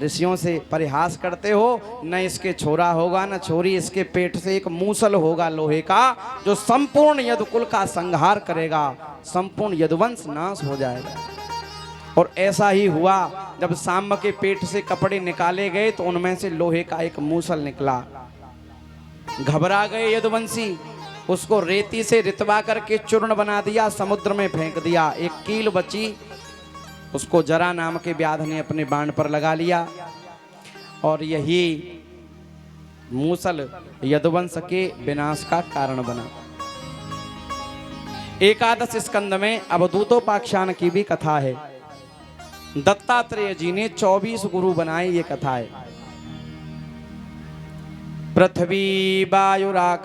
ऋषियों से परिहास करते हो, न इसके छोरा होगा न छोरी, इसके पेट से एक मूसल होगा लोहे का, जो संपूर्ण यदुकुल का संहार करेगा, संपूर्ण यदुवंश नाश हो जाएगा। और ऐसा ही हुआ, जब सांब के पेट से कपड़े निकाले गए तो उनमें से लोहे का एक मूसल निकला। घबरा गए यदुवंशी, उसको रेती से रितवा करके चूर्ण बना दिया, समुद्र में फेंक दिया। एक कील बची, उसको जरा नाम के व्याध ने अपने बाण पर लगा लिया, और यही मूसल यदुवंश के विनाश का कारण बना। एकादश स्कंद में अवधूतोपाख्यान की भी कथा है। दत्तात्रेय जी ने 24 गुरु बनाए, ये कथा है। पृथ्वी वायुराकाशम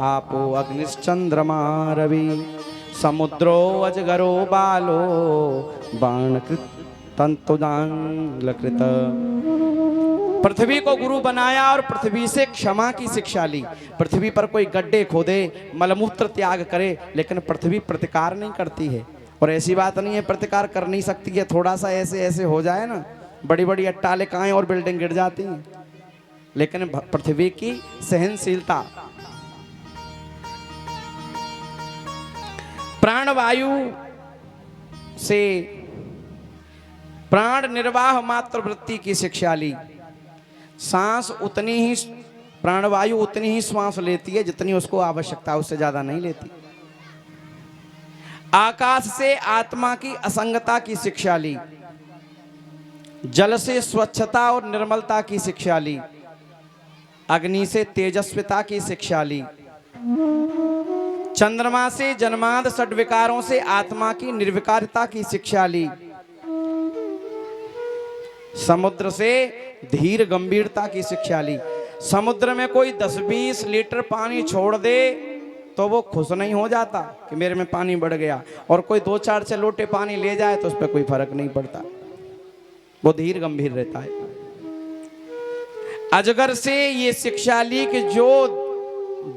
आपो अग्निश्चंद्रमा रवि, समुद्रो अजगरो बालो बाणकृत तंतुदांगलकृत। पृथ्वी को गुरु बनाया और पृथ्वी से क्षमा की शिक्षा ली। पृथ्वी पर कोई गड्ढे खोदे, मलमूत्र त्याग करे, लेकिन पृथ्वी प्रतिकार नहीं करती है। और ऐसी बात नहीं है प्रतिकार कर नहीं सकती है, थोड़ा सा ऐसे ऐसे हो जाए ना, बड़ी बड़ी अट्टालिकाएं और बिल्डिंग गिर जाती हैं। लेकिन पृथ्वी की सहनशीलता, प्राणवायु से प्राण निर्वाह मात्र वृत्ति की शिक्षा ली। सांस उतनी ही, प्राणवायु उतनी ही श्वास लेती है जितनी उसको आवश्यकता, उससे ज्यादा नहीं लेती। आकाश से आत्मा की असंगता की शिक्षा ली। जल से स्वच्छता और निर्मलता की शिक्षा ली। अग्नि से तेजस्विता की शिक्षा ली। चंद्रमा से जन्माद षड्विकारों से आत्मा की निर्विकारिता की शिक्षा ली। समुद्र से धीर गंभीरता की शिक्षा ली। समुद्र में कोई 10-20 लीटर पानी छोड़ दे तो वो खुश नहीं हो जाता कि मेरे में पानी बढ़ गया, और कोई 2-4 लोटे पानी ले जाए तो उस पर कोई फर्क नहीं पड़ता, वो धीर गंभीर रहता है। अजगर से ये शिक्षा ली कि जो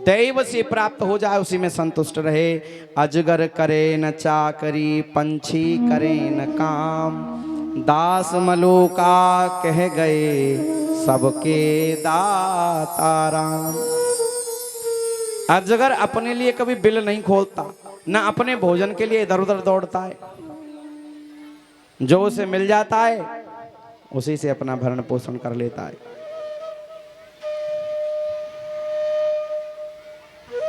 दैव से प्राप्त हो जाए उसी में संतुष्ट रहे। अजगर करे न चाकरी, पंछी करे न काम, दास मलूका कह गए सबके दाता राम। अजगर अपने लिए कभी बिल नहीं खोलता, ना अपने भोजन के लिए इधर उधर दौड़ता है। जो उसे मिल जाता है उसी से अपना भरण पोषण कर लेता है।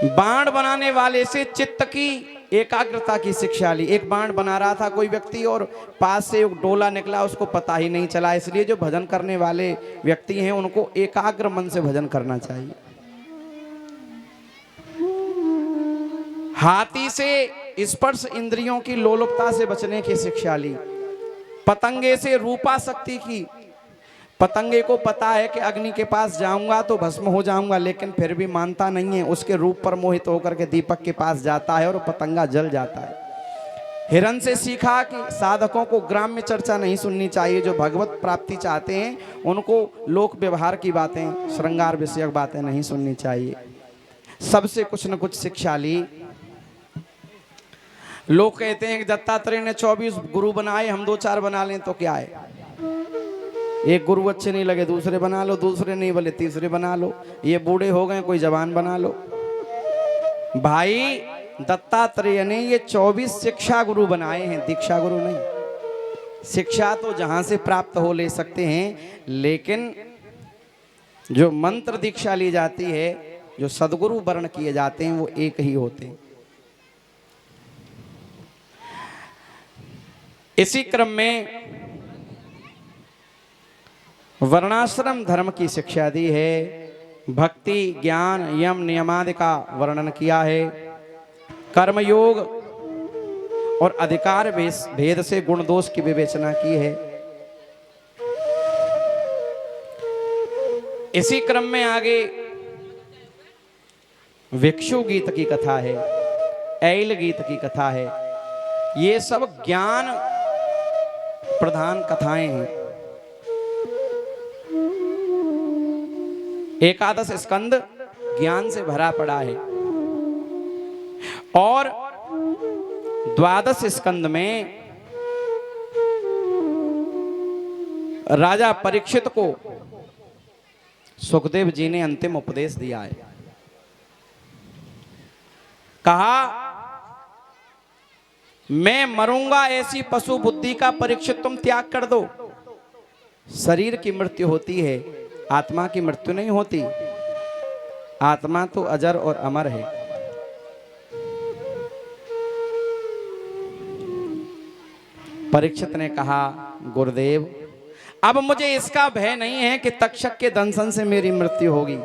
बाण बनाने वाले से चित्त की एकाग्रता की शिक्षा ली। एक बाण बना रहा था कोई व्यक्ति और पास से एक डोला निकला, उसको पता ही नहीं चला। इसलिए जो भजन करने वाले व्यक्ति हैं उनको एकाग्र मन से भजन करना चाहिए। हाथी से स्पर्श इंद्रियों की लोलुपता से बचने की शिक्षा ली। पतंगे से रूपाशक्ति की, पतंगे को पता है कि अग्नि के पास जाऊंगा तो भस्म हो जाऊंगा, लेकिन फिर भी मानता नहीं है, उसके रूप पर मोहित होकर के दीपक के पास जाता है और पतंगा जल जाता है। हिरण से सीखा कि साधकों को ग्राम्य चर्चा नहीं सुननी चाहिए, जो भगवत प्राप्ति चाहते हैं उनको लोक व्यवहार की बातें, श्रृंगार विषयक बातें नहीं सुननी चाहिए। सबसे कुछ न कुछ शिक्षा ली। लोग कहते हैं कि दत्तात्रेय ने 24 गुरु बनाए, हम 2-4 बना लें तो क्या है। एक गुरु अच्छे नहीं लगे दूसरे बना लो, दूसरे नहीं बोले तीसरे बना लो, ये बूढ़े हो गए कोई जवान बना लो। भाई दत्तात्रेय ने ये 24 शिक्षा गुरु बनाए हैं, दीक्षा गुरु नहीं। शिक्षा तो जहां से प्राप्त हो ले सकते हैं, लेकिन जो मंत्र दीक्षा ली जाती है, जो सदगुरु वर्ण किए जाते हैं, वो एक ही होते हैं। इसी क्रम में वर्णाश्रम धर्म की शिक्षा दी है। भक्ति, ज्ञान, यम, नियमादि का वर्णन किया है। कर्मयोग और अधिकार भेद से गुण दोष की विवेचना की है। इसी क्रम में आगे भिक्षु गीत की कथा है, ऐल गीत की कथा है। ये सब ज्ञान प्रधान कथाएं हैं। एकादश स्कंद ज्ञान से भरा पड़ा है और द्वादश स्कंद में राजा परीक्षित को सुखदेव जी ने अंतिम उपदेश दिया है। कहा, मैं मरूंगा ऐसी पशु बुद्धि का परीक्षित तुम त्याग कर दो। शरीर की मृत्यु होती है, आत्मा की मृत्यु नहीं होती। आत्मा तो अजर और अमर है। परीक्षित ने कहा, गुरुदेव अब मुझे इसका भय नहीं है कि तक्षक के दंशन से मेरी मृत्यु होगी।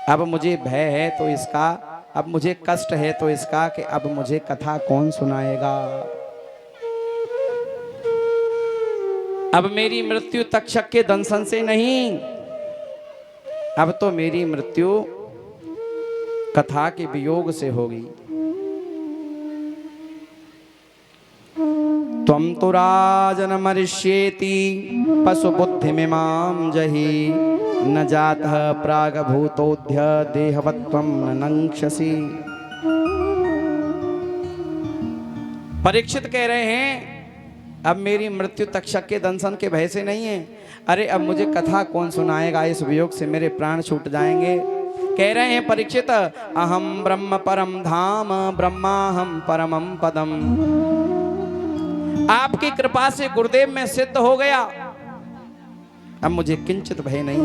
अब मुझे भय है तो इसका, अब मुझे कष्ट है तो इसका कि अब मुझे कथा कौन सुनाएगा। अब मेरी मृत्यु तक्षक के दंशन से नहीं, अब तो मेरी मृत्यु कथा के वियोग से होगी। त्वं तु राजन मरिष्येति पशु बुद्धि मिमां जहि न जातः प्रागभूतोऽद्य देहवत्वं न नंक्षसि। परीक्षित कह रहे हैं, अब मेरी मृत्यु तक्षक के दंशन के भय से नहीं है। अरे अब मुझे कथा कौन सुनाएगा, इस वियोग से मेरे प्राण छूट जाएंगे। कह रहे हैं परीक्षित, अहम ब्रह्म परम धाम ब्रह्माहम परमं पदम। आपकी कृपा से गुरुदेव में सिद्ध हो गया, अब मुझे किंचित भय नहीं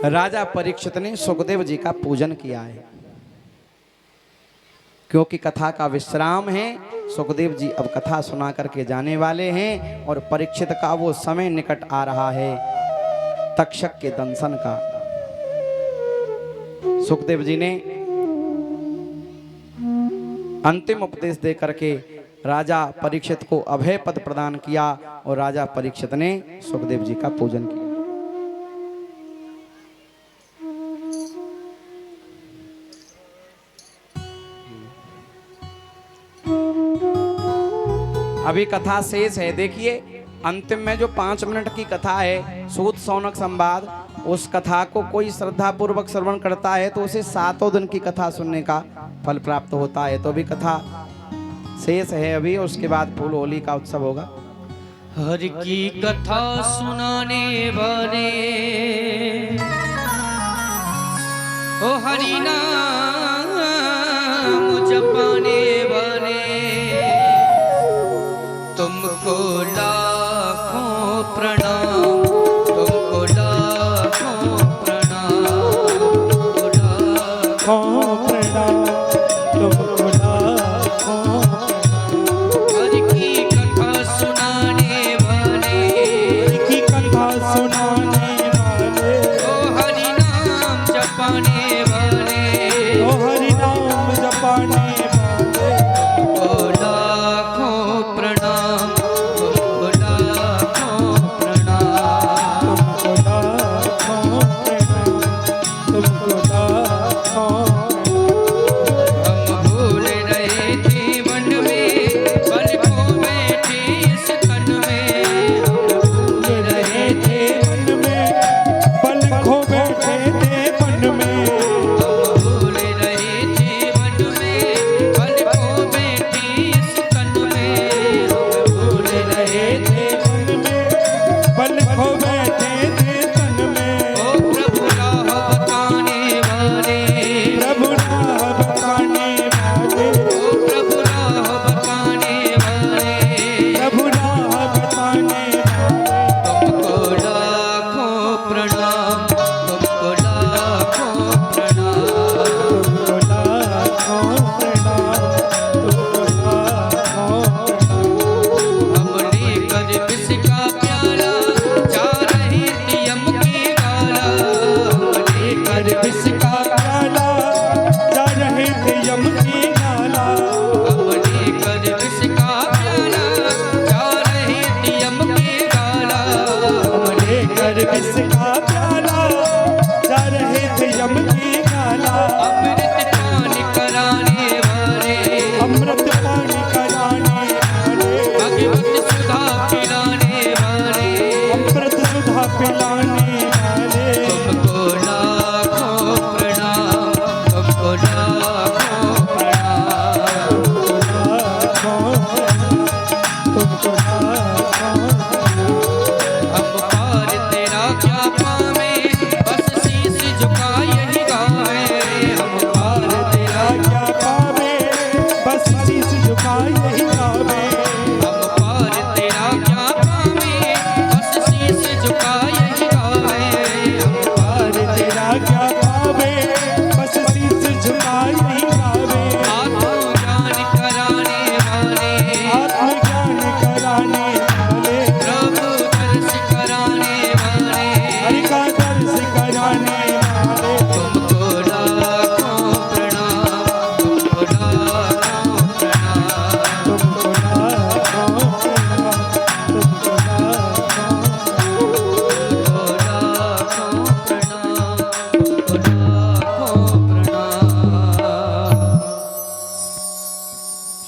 है। राजा परीक्षित ने सुखदेव जी का पूजन किया है, क्योंकि कथा का विश्राम है। सुखदेव जी अब कथा सुना करके जाने वाले हैं और परीक्षित का वो समय निकट आ रहा है तक्षक के दंशन का। सुखदेव जी ने अंतिम उपदेश दे करके राजा परीक्षित को अभय पद प्रदान किया और राजा परीक्षित ने सुखदेव जी का पूजन किया। अभी कथा शेष है। देखिए अंतिम में जो 5 मिनट की कथा है, सूत शौनक संवाद, उस कथा को कोई श्रद्धा पूर्वक श्रवण करता है तो उसे 7 दिन की कथा सुनने का फल प्राप्त होता है। तो अभी कथा शेष है अभी, उसके बाद फूल होली का उत्सव होगा। हर की कथा सुनाने वाले ओ हरि नाम जपने वाले तुमको लाखों प्रणाम, तुमको लाखों प्रणाम, लाखों प्रणाम, तुमको लाखों प्रणाम। हरि की कथा सुनाने वाले, हरि की कथा सुनाने वाले, ओ हरि नाम जपने वाले, ओ हरि नाम जपने वाले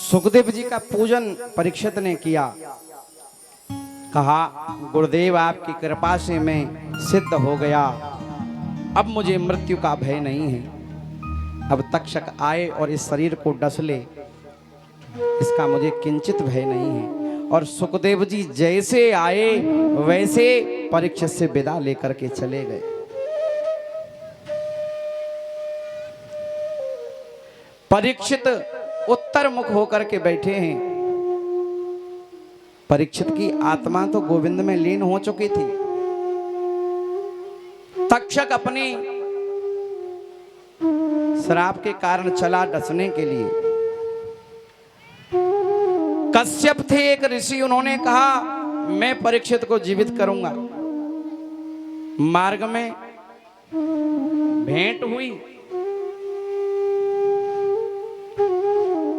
सुखदेव जी का पूजन परीक्षित ने किया। कहा गुरुदेव आपकी कृपा से मैं सिद्ध हो गया, अब मुझे मृत्यु का भय नहीं है। अब तक्षक आए और इस शरीर को डस ले, इसका मुझे किंचित भय नहीं है। और सुखदेव जी जैसे आए वैसे परीक्षित से विदा लेकर के चले गए। परीक्षित उत्तर मुख होकर के बैठे हैं। परीक्षित की आत्मा तो गोविंद में लीन हो चुकी थी। तक्षक अपनी श्राप के कारण चला डसने के लिए। कश्यप थे एक ऋषि, उन्होंने कहा मैं परीक्षित को जीवित करूंगा। मार्ग में भेंट हुई।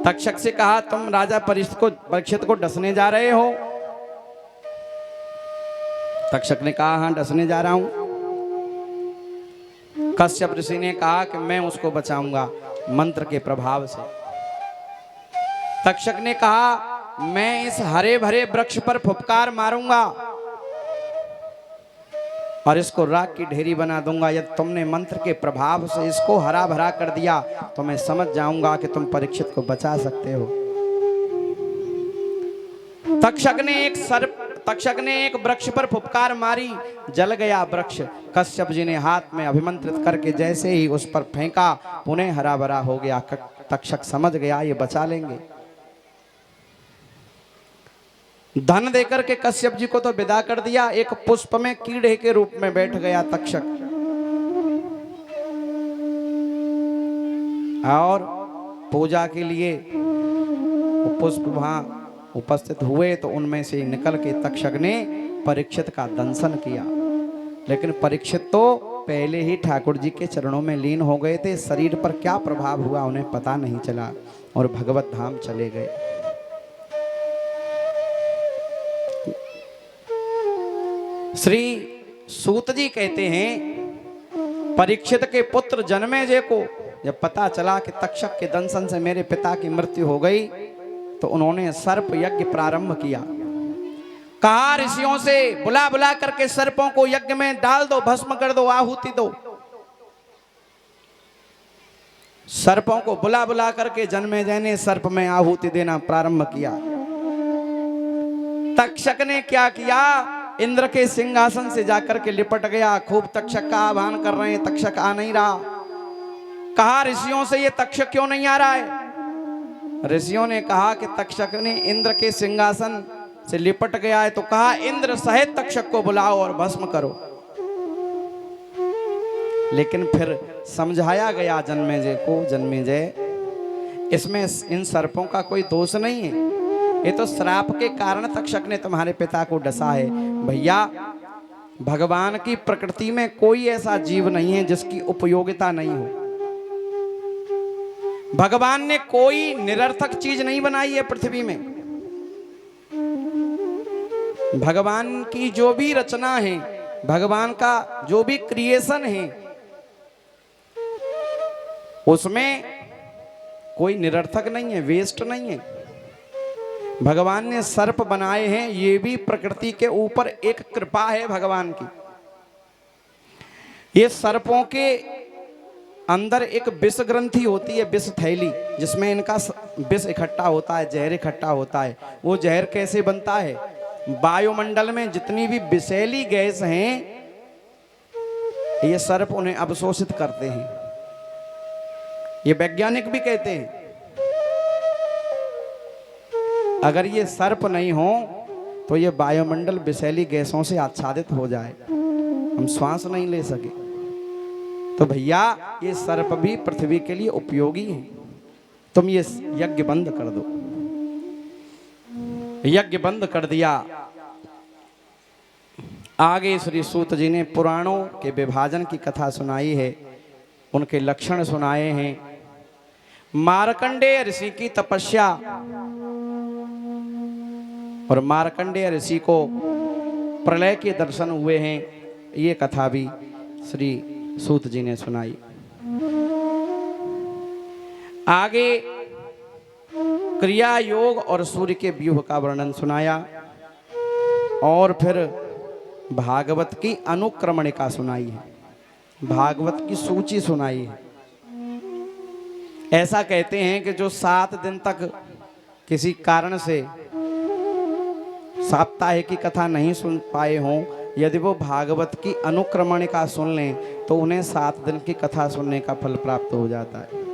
तक्षक से कहा तुम राजा परीक्षित को डसने जा रहे हो? तक्षक ने कहा हां डसने जा रहा हूं। कश्यप ऋषि ने कहा कि मैं उसको बचाऊंगा मंत्र के प्रभाव से। तक्षक ने कहा मैं इस हरे भरे वृक्ष पर फुफकार मारूंगा और इसको राख की ढेरी बना दूंगा। यदि तुमने मंत्र के प्रभाव से इसको हरा भरा कर दिया तो मैं समझ जाऊंगा कि तुम परीक्षित को बचा सकते हो। तक्षक ने एक वृक्ष पर फुफकार मारी, जल गया वृक्ष। कश्यप जी ने हाथ में अभिमंत्रित करके जैसे ही उस पर फेंका, पुनः हरा भरा हो गया। तक्षक समझ गया ये बचा लेंगे। धन देकर के कश्यप जी को तो विदा कर दिया। एक पुष्प में कीड़े के रूप में बैठ गया तक्षक और पूजा के लिए पुष्प वहां उपस्थित हुए तो उनमें से निकल के तक्षक ने परीक्षित का दंशन किया। लेकिन परीक्षित तो पहले ही ठाकुर जी के चरणों में लीन हो गए थे। शरीर पर क्या प्रभाव हुआ उन्हें पता नहीं चला और भगवत धाम चले गए। श्री सूत जी कहते हैं परीक्षित के पुत्र जन्मेजय को जब पता चला कि तक्षक के दंशन से मेरे पिता की मृत्यु हो गई तो उन्होंने सर्प यज्ञ प्रारंभ किया। कहा ऋषियों से बुला बुला करके सर्पों को यज्ञ में डाल दो, भस्म कर दो, आहुति दो। सर्पों को बुला बुला करके जन्मेजय ने सर्प में आहुति देना प्रारंभ किया। तक्षक ने क्या किया, इंद्र के सिंहासन से जाकर के लिपट गया। खूब तक्षक का आह्वान कर रहे हैं, तक्षक आ नहीं रहा। कहा ऋषियों से ये तक्षक क्यों नहीं आ रहा है? ऋषियों ने कहा कि तक्षक ने इंद्र के सिंहासन से लिपट गया है। तो कहा इंद्र सहित तक्षक को बुलाओ और भस्म करो। लेकिन फिर समझाया गया जन्मेजय को, जन्मेजय इसमें इन सर्पों का कोई दोष नहीं है, ये तो श्राप के कारण तक्षक ने तुम्हारे पिता को डसा है। भैया भगवान की प्रकृति में कोई ऐसा जीव नहीं है जिसकी उपयोगिता नहीं हो। भगवान ने कोई निरर्थक चीज नहीं बनाई है पृथ्वी में। भगवान की जो भी रचना है, भगवान का जो भी क्रिएशन है, उसमें कोई निरर्थक नहीं है, वेस्ट नहीं है। भगवान ने सर्प बनाए हैं, ये भी प्रकृति के ऊपर एक कृपा है भगवान की। ये सर्पों के अंदर एक विष ग्रंथि होती है, विष थैली, जिसमें इनका विष इकट्ठा होता है, जहर इकट्ठा होता है। वो जहर कैसे बनता है? वायुमंडल में जितनी भी विषैली गैस हैं, ये सर्प उन्हें अवशोषित करते हैं। ये वैज्ञानिक भी कहते हैं अगर ये सर्प नहीं हो तो ये वायुमंडल विषैली गैसों से आच्छादित हो जाए, हम श्वास नहीं ले सके। तो भैया ये सर्प भी पृथ्वी के लिए उपयोगी है। तुम ये यज्ञ बंद कर दो। यज्ञ बंद कर दिया। आगे श्री सूत जी ने पुराणों के विभाजन की कथा सुनाई है, उनके लक्षण सुनाए हैं। मार्कंडेय ऋषि की तपस्या और मार्कंडेय ऋषि को प्रलय के दर्शन हुए हैं, ये कथा भी श्री सूत जी ने सुनाई। आगे क्रिया योग और सूर्य के व्यूह का वर्णन सुनाया और फिर भागवत की अनुक्रमणिका सुनाई है, भागवत की सूची सुनाई है। ऐसा कहते हैं कि जो 7 दिन तक किसी कारण से साप्ताहिक की कथा नहीं सुन पाए हों, यदि वो भागवत की अनुक्रमणिका सुन लें तो उन्हें 7 दिन की कथा सुनने का फल प्राप्त हो जाता है।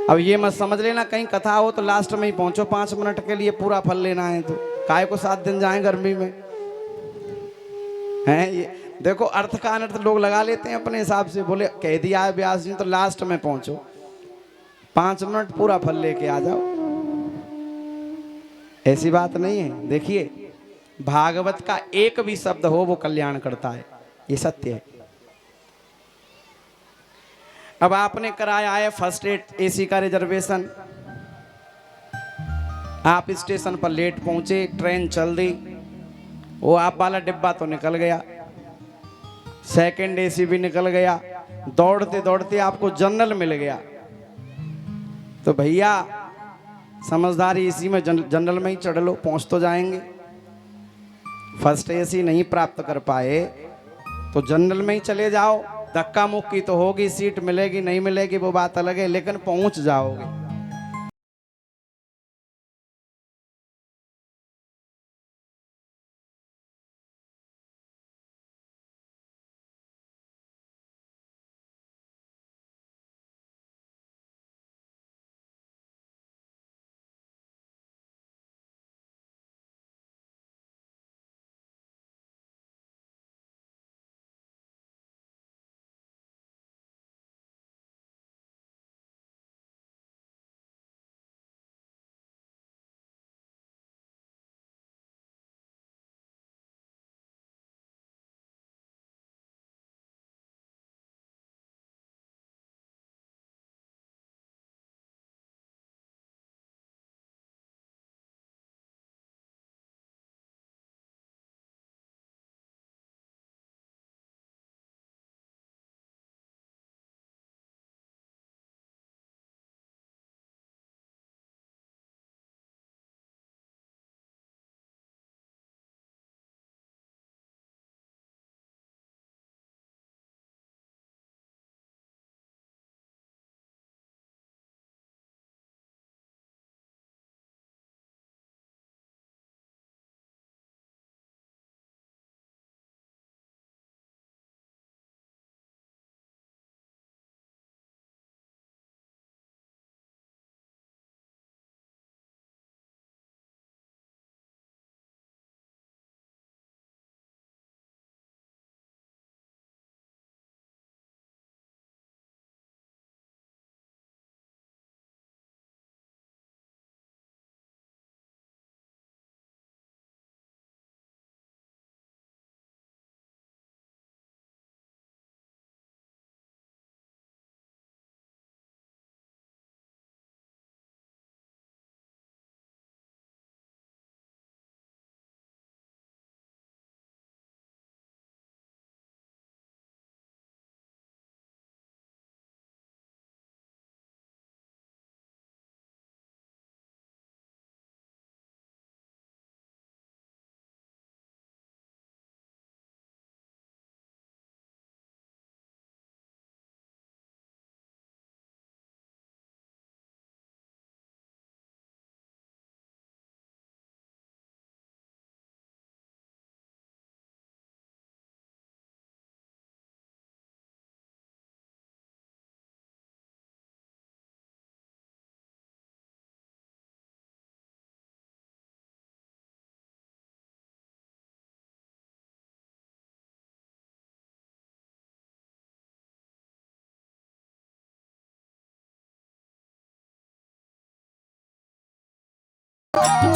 अब ये मत समझ लेना कहीं कथा हो तो लास्ट में ही पहुंचो 5 मिनट के लिए पूरा फल लेना है, तो काय को 7 दिन जाएं गर्मी में हैं। ये देखो अर्थ का अनर्थ लोग लगा लेते हैं अपने हिसाब से, बोले कह दिया है व्यास जी तो लास्ट में पहुंचो, 5 मिनट पूरा फल लेके आ जाओ। ऐसी बात नहीं है। देखिए भागवत का एक भी शब्द हो वो कल्याण करता है, ये सत्य है। अब आपने कराया है फर्स्ट एसी का रिजर्वेशन, आप स्टेशन पर लेट पहुंचे, ट्रेन चल दी, वो आप वाला डिब्बा तो निकल गया, सेकंड एसी भी निकल गया, दौड़ते दौड़ते आपको जनरल मिल गया, तो भैया समझदारी इसी में जनरल में ही चढ़ लो, पहुंच तो जाएंगे। फर्स्ट एसी नहीं प्राप्त कर पाए तो जनरल में ही चले जाओ, धक्का मुक्की तो होगी, सीट मिलेगी नहीं मिलेगी वो बात अलग है, लेकिन पहुंच जाओगे।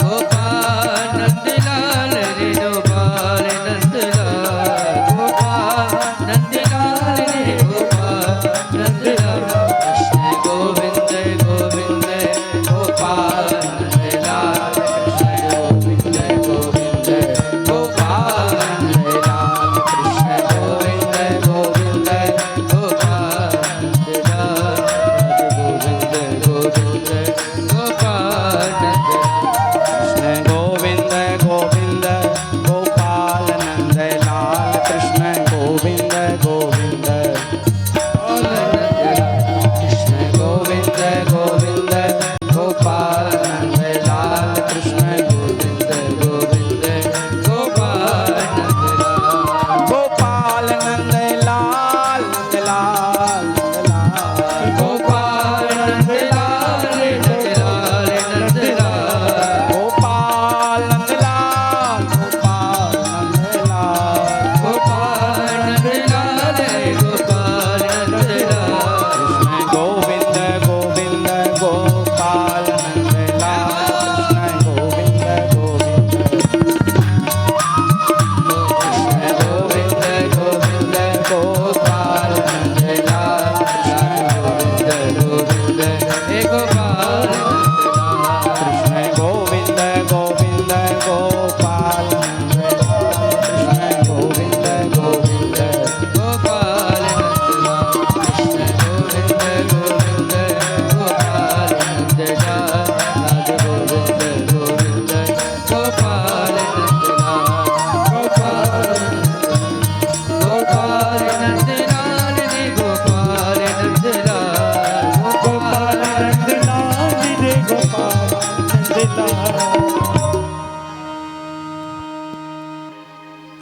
गोपाल नंदलाल रे गोपाल नंदलाल, गोपाल नंदलाल रे गोपाल नंदलाल, कृष्ण गोविंद गोविंद गोपाल नंदलाल, कृष्ण गोविंद गोविंद गोपाल नंदलाल, कृष्ण गोविंद गोविंद गोपाल नंदलाल, गोविंद गोविंद गोपाल नंदलाल।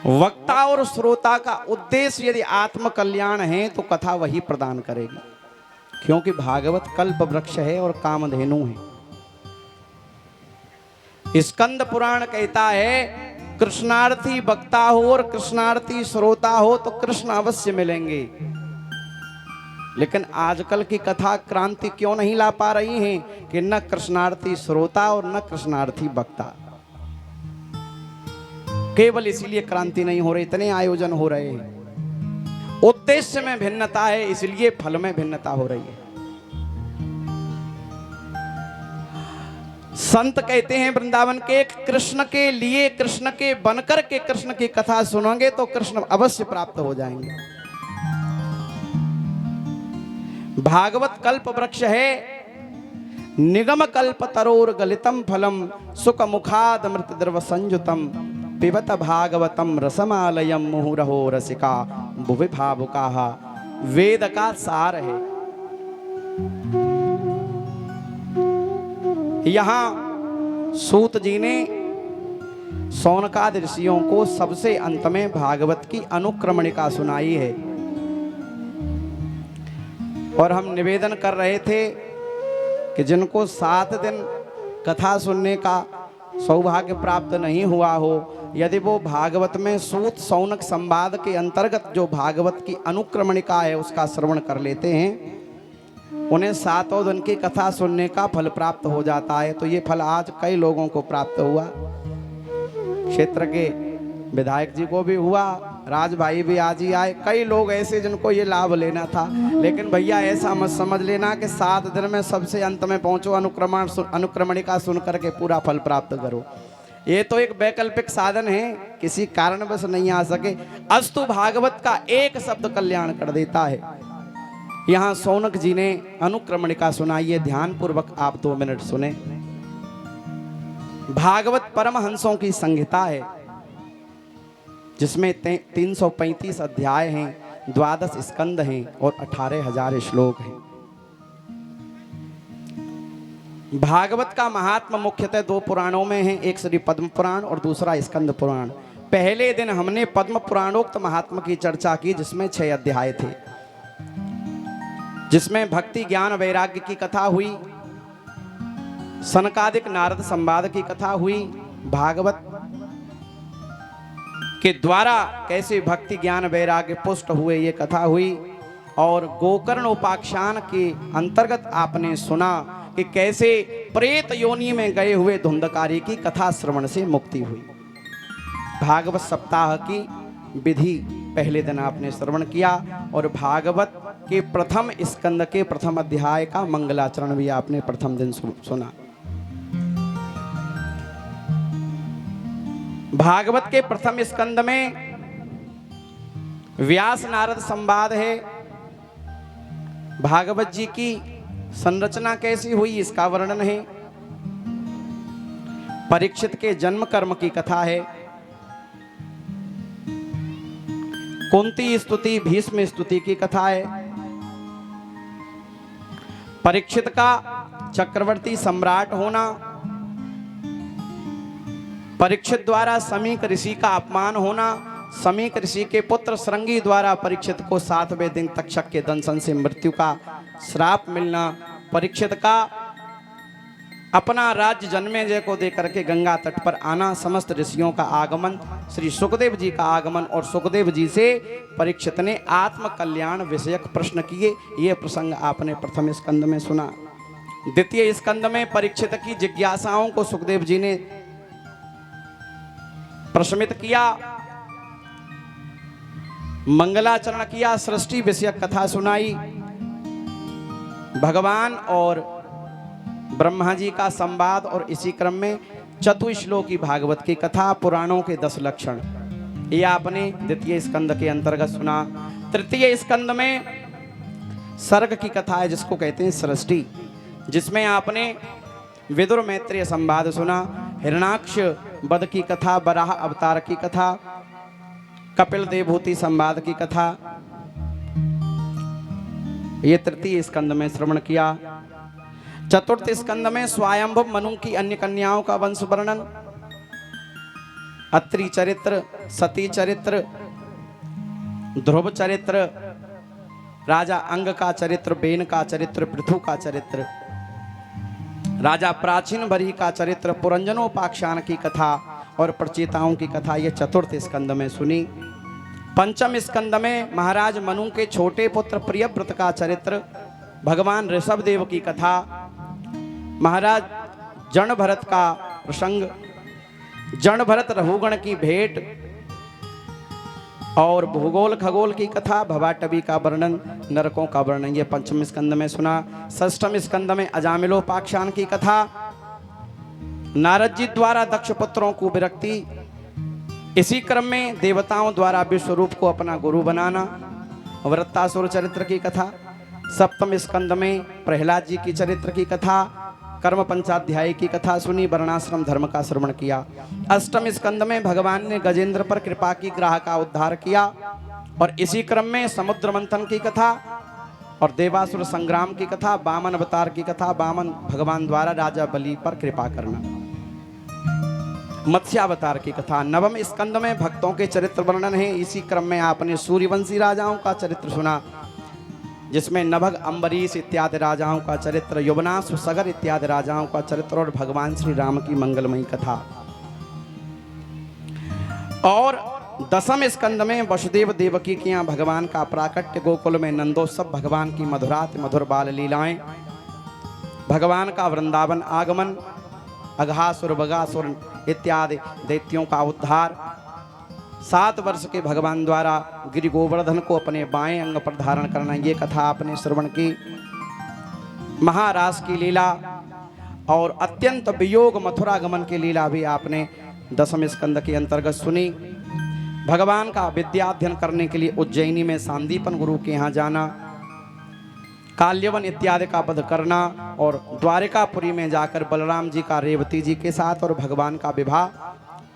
वक्ता और श्रोता का उद्देश्य यदि आत्म कल्याण है तो कथा वही प्रदान करेगी, क्योंकि भागवत कल्प वृक्ष है और कामधेनु है। स्कंद पुराण कहता है कृष्णार्थी वक्ता हो और कृष्णार्थी श्रोता हो तो कृष्ण अवश्य मिलेंगे। लेकिन आजकल की कथा क्रांति क्यों नहीं ला पा रही है कि न कृष्णार्थी श्रोता और न कृष्णार्थी वक्ता। केवल इसीलिए क्रांति नहीं हो रही, इतने आयोजन हो रहे हैं। उद्देश्य में भिन्नता है, इसलिए फल में भिन्नता हो रही है। संत कहते हैं वृंदावन के कृष्ण के लिए, कृष्ण के बनकर के कृष्ण की कथा सुनोगे तो कृष्ण अवश्य प्राप्त हो जाएंगे। भागवत कल्प वृक्ष है, निगम कल्प तरोर गलितम फलम सुख मुखाद मृत द्रव संयुतम पिबत भागवतम रसमालयम मुहुरहो रसिका भुवि भावुकाः। वेद का सार है। यहां सूत जी ने शौनकादि ऋषियों को सबसे अंत में भागवत की अनुक्रमणिका सुनाई है। और हम निवेदन कर रहे थे कि जिनको 7 दिन कथा सुनने का सौभाग्य प्राप्त नहीं हुआ हो, यदि वो भागवत में सूत शौनक संवाद के अंतर्गत जो भागवत की अनुक्रमणिका है उसका श्रवण कर लेते हैं, उन्हें 7 दिन की कथा सुनने का फल प्राप्त हो जाता है। तो ये फल आज कई लोगों को प्राप्त हुआ। क्षेत्र के विधायक जी को भी हुआ, राज भाई भी आज ही आए, कई लोग ऐसे जिनको ये लाभ लेना था। लेकिन भैया ऐसा मत समझ लेना कि 7 दिन में सबसे अंत में पहुंचो, अनुक्रमणिका सुन करके पूरा फल प्राप्त करो। ये तो एक वैकल्पिक साधन है, किसी कारणवश नहीं आ सके। अस्तु भागवत का एक शब्द कल्याण कर देता है। यहाँ शौनक जी ने अनुक्रमणिका सुनाई, ध्यान पूर्वक आप 2 मिनट सुने। भागवत परमहंसों की संहिता है जिसमें 335 अध्याय हैं, 12 स्कंद हैं और 18,000 श्लोक हैं। भागवत का महात्मा मुख्यतः 2 पुराणों में है, एक श्री पद्म पुराण और दूसरा स्कंद पुराण। पहले दिन हमने पद्म पुराणोक्त महात्मा की चर्चा की जिसमें 6 अध्याय थे, जिसमें भक्ति ज्ञान वैराग्य की कथा हुई, सनकादिक नारद संवाद की कथा हुई, भागवत के द्वारा कैसे भक्ति ज्ञान वैराग्य पुष्ट हुए ये कथा हुई, और गोकर्ण उपाख्यान के अंतर्गत आपने सुना कि कैसे प्रेत योनि में गए हुए धुंधकारी की कथा श्रवण से मुक्ति हुई। भागवत सप्ताह की विधि पहले दिन आपने श्रवण किया और भागवत के प्रथम स्कंद के प्रथम अध्याय का मंगलाचरण भी आपने प्रथम दिन सुना। भागवत के प्रथम स्कंद में व्यास नारद संवाद है। भागवत जी की संरचना कैसी हुई इसका वर्णन है। परीक्षित के जन्म कर्म की कथा है। कुंती स्तुति भीष्म स्तुति की कथा है। परीक्षित का चक्रवर्ती सम्राट होना, परीक्षित द्वारा समीक ऋषि का अपमान होना, समीक ऋषि के पुत्र श्रृंगी द्वारा परीक्षित को 7वें दिन तक्षक के दंशन से मृत्यु का श्राप मिलना, परीक्षित का अपना राज्य जन्मेजय को देकर के गंगा तट पर आना, समस्त ऋषियों का आगमन, श्री सुखदेव जी का आगमन और सुखदेव जी से परीक्षित ने आत्म कल्याण विषयक प्रश्न किए। ये प्रसंग आपने प्रथम स्कंद में सुना। द्वितीय स्कंद में परीक्षित की जिज्ञासाओं को सुखदेव जी ने प्रशमित किया, मंगलाचरण किया, सृष्टि विषयक कथा सुनाई, भगवान और ब्रह्मा जी का संवाद और इसी क्रम में चतुश्लोकी भागवत की कथा, पुराणों के 10 लक्षण, ये आपने द्वितीय स्कंद के अंतर्गत सुना। तृतीय स्कंद में सर्ग की कथा है जिसको कहते हैं सृष्टि, जिसमें आपने विदुर मैत्रेय संवाद सुना, हिरणाक्ष वध की कथा, बराह अवतार की कथा, कपिल देवभूति संवाद की कथा, ये तृतीय स्कंद में श्रवण किया। चतुर्थ स्कंद में स्वयंभव मनु की अन्य कन्याओं का वंश वर्णन, अत्रि चरित्र, सती चरित्र, ध्रुव चरित्र, राजा अंग का चरित्र, बेन का चरित्र, पृथु का चरित्र, राजा प्राचीन बरी का चरित्र, पुरंजनोपाख्यान की कथा और प्रचेताओं की कथा ये चतुर्थ स्कंद में सुनी। पंचम स्कंद में महाराज मनु के छोटे पुत्र प्रियव्रत का चरित्र, भगवान ऋषभ देव की कथा, महाराज जन भरत का प्रसंग, जन भरत रहुगण की भेंट और भूगोल खगोल की कथा, भवाटवी का वर्णन, नरकों का वर्णन ये पंचम स्कंद में सुना। षष्ठम स्कंद में अजामिलोपाख्यान की कथा, नारद जी द्वारा दक्ष पुत्रों को विरक्ति, इसी क्रम में देवताओं द्वारा विश्वरूप को अपना गुरु बनाना, वृत्तासुर चरित्र की कथा। सप्तम स्कंद में प्रहलाद जी की चरित्र की कथा, कर्म पंचाध्याय की कथा सुनी, वर्णाश्रम धर्म का श्रवण किया। अष्टम स्कंद में भगवान ने गजेंद्र पर कृपा की ग्राह का उद्धार किया और इसी क्रम में समुद्र मंथन की कथा और देवासुर संग्राम की कथा, वामन अवतार की कथा, वामन भगवान द्वारा राजा बलि पर कृपा करना, मत्स्यावतार की कथा। नवम स्कंद में भक्तों के चरित्र वर्णन है। इसी क्रम में आपने सूर्यवंशी राजाओं का चरित्र सुना, जिसमें नभग, अम्बरीश इत्यादि राजाओं का चरित्र, युवनाश, सगर इत्यादि राजाओं का चरित्र और भगवान श्री राम की मंगलमयी कथा। और दसम स्कंद में वसुदेव देवकी के यहाँ भगवान का प्राकट्य, गोकुल में नंदोत्सव, भगवान की मधुराति मधुर बाल लीलाएं, भगवान का वृंदावन आगमन, अघासुर बगासुर इत्यादि दैत्यों का उद्धार, 7 वर्ष के भगवान द्वारा गिरि गोवर्धन को अपने बाएं अंग पर धारण करना, ये कथा आपने श्रवण की। महारास की लीला और अत्यंत वियोग मथुरागमन की लीला भी आपने दसम स्कंद के अंतर्गत सुनी। भगवान का विद्याध्ययन करने के लिए उज्जैनी में सांदीपन गुरु के यहाँ जाना, काल्यवन इत्यादि का वध करना और द्वारिकापुरी में जाकर बलराम जी का रेवती जी के साथ और भगवान का विवाह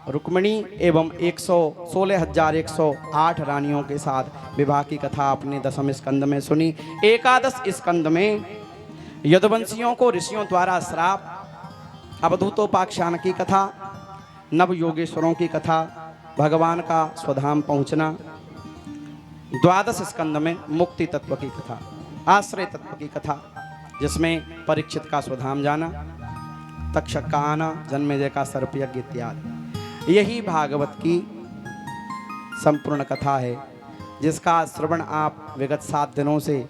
रुक्मिणी एवं 116,108 रानियों के साथ विवाह की कथा आपने दसम स्कंद में सुनी। एकादश स्कंद में यदुवंशियों को ऋषियों द्वारा श्राप, अवधूतोपाख्यान की कथा, नव योगेश्वरों की कथा, भगवान का स्वधाम पहुंचना। द्वादश स्कंद में मुक्ति तत्व की कथा, आश्रय तत्व की कथा, जिसमें परीक्षित का स्वधाम जाना, तक्षक का आना, जन्मेजय का सर्पयज्ञ इत्यादि। यही भागवत की संपूर्ण कथा है, जिसका श्रवण आप विगत 7 दिनों से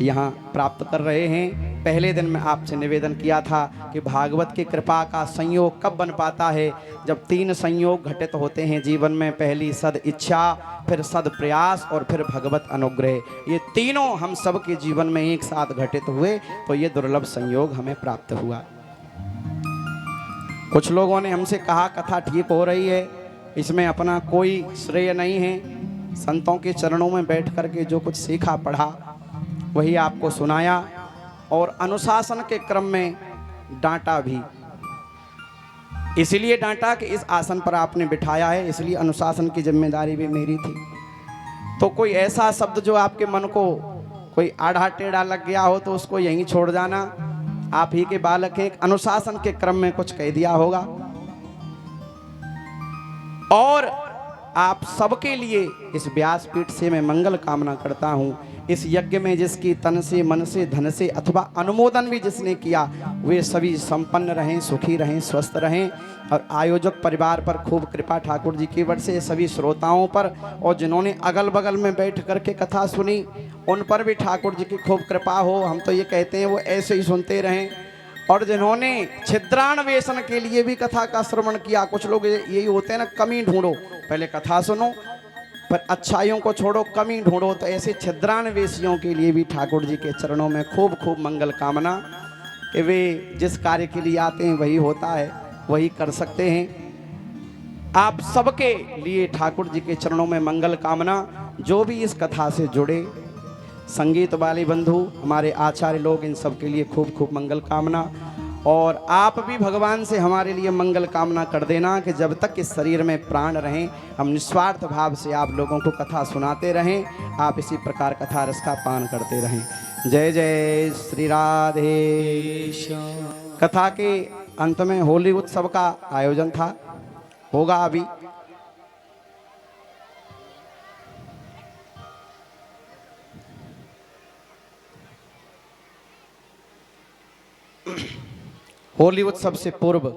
यहाँ प्राप्त कर रहे हैं। पहले दिन में आपसे निवेदन किया था कि भागवत की कृपा का संयोग कब बन पाता है, जब 3 संयोग घटित होते हैं जीवन में। पहली सद इच्छा, फिर सद प्रयास और फिर भगवत अनुग्रह। ये तीनों हम सब के जीवन में एक साथ घटित हुए तो ये दुर्लभ संयोग हमें प्राप्त हुआ। कुछ लोगों ने हमसे कहा कथा ठीक हो रही है, इसमें अपना कोई श्रेय नहीं है। संतों के चरणों में बैठ करके जो कुछ सीखा पढ़ा वही आपको सुनाया और अनुशासन के क्रम में डांटा भी। इसलिए डांटा कि इस आसन पर आपने बिठाया है, इसलिए अनुशासन की जिम्मेदारी भी मेरी थी। तो कोई ऐसा शब्द जो आपके मन को कोई आढ़ा टेढ़ा लग गया हो तो उसको यहीं छोड़ जाना। आप ही के बालक हैं, अनुशासन के क्रम में कुछ कह दिया होगा। और आप सबके लिए इस व्यासपीठ से मैं मंगल कामना करता हूँ। इस यज्ञ में जिसकी तन से, मन से, धन से अथवा अनुमोदन भी जिसने किया, वे सभी संपन्न रहें, सुखी रहें, स्वस्थ रहें और आयोजक परिवार पर खूब कृपा ठाकुर जी की ओर से, सभी श्रोताओं पर और जिन्होंने अगल बगल में बैठ करके कथा सुनी उन पर भी ठाकुर जी की खूब कृपा हो। हम तो ये कहते हैं वो ऐसे ही सुनते रहें। और जिन्होंने छिद्रान्वेषण के लिए भी कथा का श्रवण किया, कुछ लोग यही होते हैं ना, कमी ढूंढो, पहले कथा सुनो पर अच्छाइयों को छोड़ो, कमी ढूंढो। तो ऐसे छिद्रान्वेषियों के लिए भी ठाकुर जी के चरणों में खूब खूब मंगल कामना कि वे जिस कार्य के लिए आते हैं वही होता है, वही कर सकते हैं। आप सबके लिए ठाकुर जी के चरणों में मंगल कामना। जो भी इस कथा से जुड़े, संगीत वाले बंधु, हमारे आचार्य लोग, इन सब के लिए खूब खूब मंगल कामना। और आप भी भगवान से हमारे लिए मंगल कामना कर देना कि जब तक इस शरीर में प्राण रहें हम निस्वार्थ भाव से आप लोगों को कथा सुनाते रहें, आप इसी प्रकार कथा रस का पान करते रहें। जय जय श्री राधे। कथा के अंत में होली उत्सव का आयोजन था, होगा अभी। होली उत्सव से पूर्व